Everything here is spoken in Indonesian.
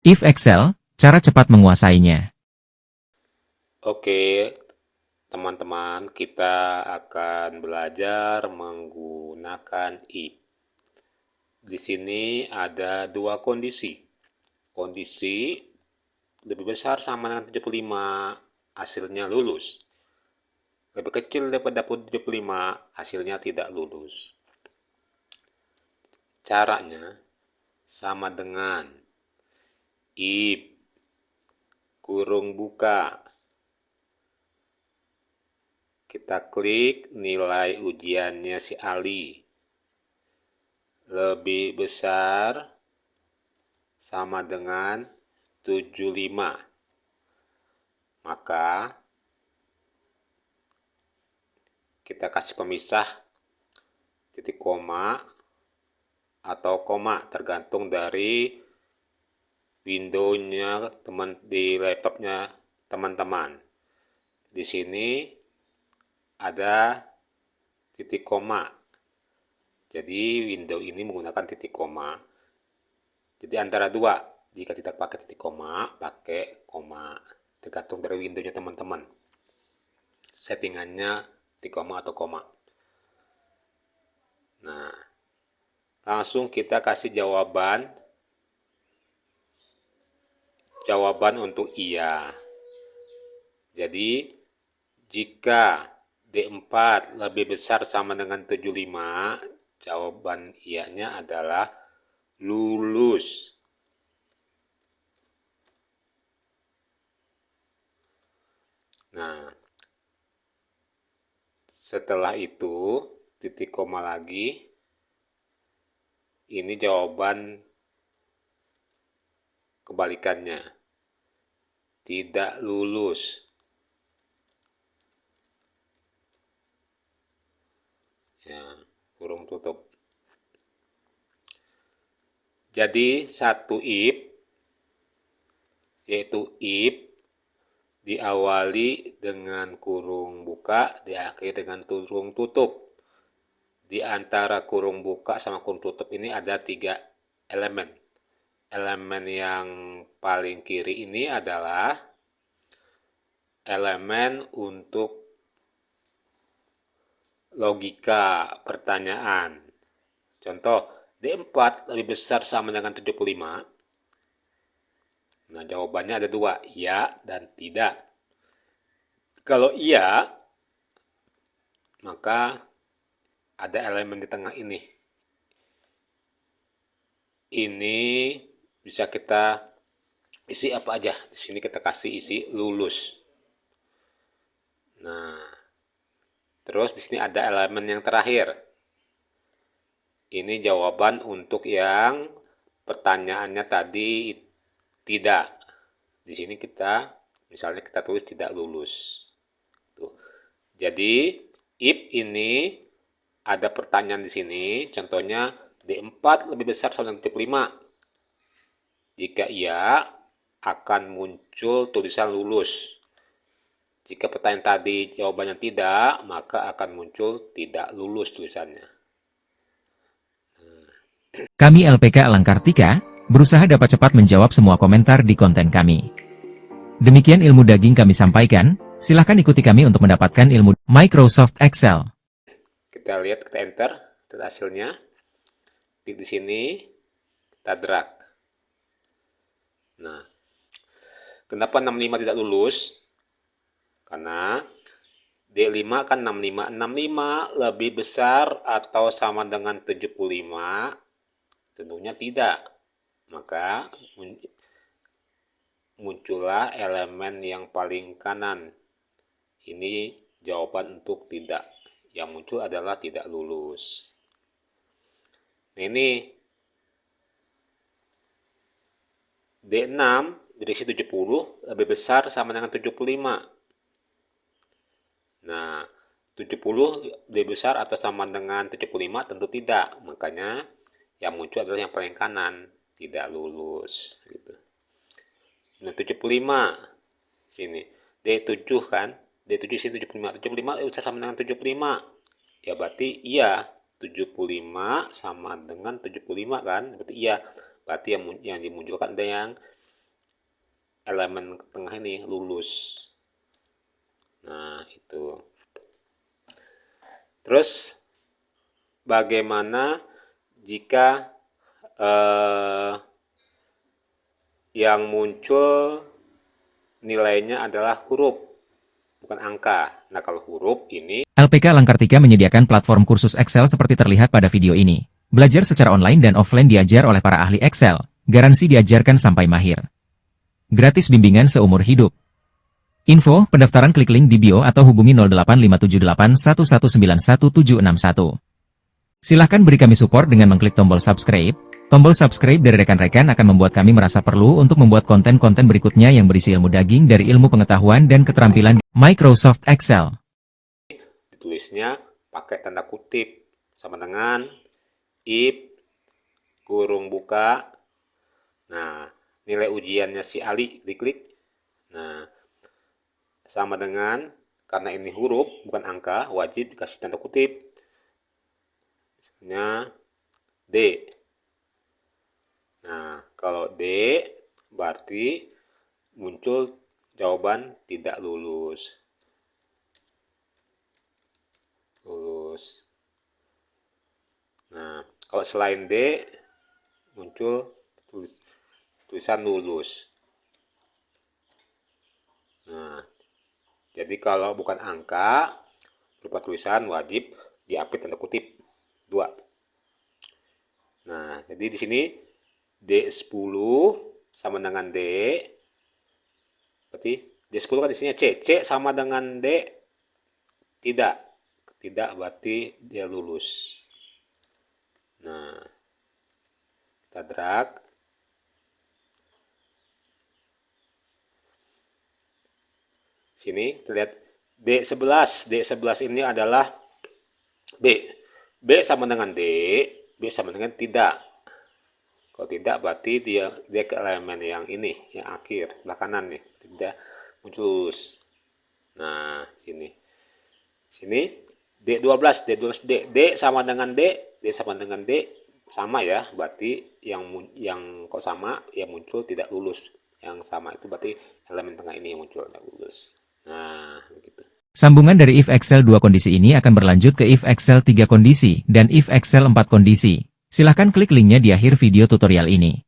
If Excel, cara cepat menguasainya. Oke, teman-teman, kita akan belajar menggunakan if. Di sini ada dua kondisi. Kondisi lebih besar sama dengan 75, hasilnya lulus. Lebih kecil daripada 75, hasilnya tidak lulus. Caranya sama dengan if kurung buka. Kita klik nilai ujiannya si Ali. Lebih besar sama dengan 75. Maka kita kasih pemisah titik koma atau koma tergantung dari windownya di laptopnya teman-teman. Di sini ada titik koma. Jadi window ini menggunakan titik koma. Jadi antara dua. Jika tidak pakai titik koma, pakai koma. Tergantung dari windownya teman-teman. Settingannya titik koma atau koma. Nah, langsung kita kasih jawaban untuk iya. Jadi jika D4 lebih besar sama dengan 75, jawaban iyanya adalah lulus. Nah, setelah itu titik koma lagi. Ini jawaban kebalikannya. Tidak lulus. Ya, kurung tutup. Jadi satu if, yaitu if diawali dengan kurung buka, diakhiri dengan kurung tutup. Di antara kurung buka sama kurung tutup ini ada 3 elemen. Elemen yang paling kiri ini adalah elemen untuk logika pertanyaan. Contoh, D4 lebih besar sama dengan 75. Nah, jawabannya ada dua, ya dan tidak. Kalau iya, maka ada elemen di tengah ini. Ini bisa kita isi apa aja. Di sini kita kasih isi lulus. Nah, terus di sini ada elemen yang terakhir. Ini jawaban untuk yang pertanyaannya tadi tidak. Di sini misalnya kita tulis tidak lulus. Tuh. Jadi if ini ada pertanyaan di sini, contohnya D4 lebih besar sama dengan 75. Jika iya, akan muncul tulisan lulus. Jika pertanyaan tadi jawabannya tidak, maka akan muncul tidak lulus tulisannya. Kami LPK Alangkartika, berusaha dapat cepat menjawab semua komentar di konten kami. Demikian ilmu daging kami sampaikan, silahkan ikuti kami untuk mendapatkan ilmu Microsoft Excel. Kita lihat, kita enter, kita hasilnya. Klik di sini, kita drag. Nah, kenapa 65 tidak lulus? Karena D5 kan 65. 65 lebih besar atau sama dengan 75? Tentunya tidak. Maka muncullah elemen yang paling kanan. Ini jawaban untuk tidak. Yang muncul adalah tidak lulus. Nah, ini D6 direksi 70 lebih besar sama dengan 75. Nah, 70 lebih besar atau sama dengan 75 tentu tidak. Makanya yang muncul adalah yang paling kanan, tidak lulus gitu. Nah, 75 sini. D7 kan? D7 sini 75. 75 bisa sama dengan 75. Ya berarti iya, 75 sama dengan 75 kan? Berarti iya. Berarti yang dimunculkan ada yang elemen tengah ini lulus. Nah, itu. Terus bagaimana jika yang muncul nilainya adalah huruf, bukan angka. Nah, kalau huruf ini LPK Langkartika menyediakan platform kursus Excel seperti terlihat pada video ini. Belajar secara online dan offline diajar oleh para ahli Excel. Garansi diajarkan sampai mahir. Gratis bimbingan seumur hidup. Info, pendaftaran klik link di bio atau hubungi 085781191761. Silahkan beri kami support dengan mengklik tombol subscribe. Tombol subscribe dari rekan-rekan akan membuat kami merasa perlu untuk membuat konten-konten berikutnya yang berisi ilmu daging dari ilmu pengetahuan dan keterampilan Microsoft Excel. Ditulisnya pakai tanda kutip sama dengan if kurung buka. Nah, nilai ujiannya si Ali diklik. Nah, sama dengan, karena ini huruf bukan angka, wajib dikasih tanda kutip. Misalnya D. Nah, kalau D berarti muncul jawaban tidak lulus. Nah, kalau selain D muncul tulisan lulus. Nah, jadi kalau bukan angka berupa tulisan wajib diapit tanda kutip 2. Nah, jadi di sini D10 sama dengan D. Berarti D10 kan isinya C. C sama dengan D tidak. Tidak berarti dia lulus. Nah, kita drag. Sini kita lihat D11. D11 ini adalah B. B sama dengan D. B sama dengan tidak. Kalau tidak berarti dia ke elemen yang ini, yang akhir, sebelah kanan nih. Tidak muncul lulus. Nah, sini. D12, D sama dengan D sama dengan D, sama ya, berarti yang kok sama, yang muncul tidak lulus. Yang sama itu berarti elemen tengah ini yang muncul tidak lulus. Nah, begitu. Sambungan dari if Excel 2 kondisi ini akan berlanjut ke if Excel 3 kondisi dan if Excel 4 kondisi. Silahkan klik linknya di akhir video tutorial ini.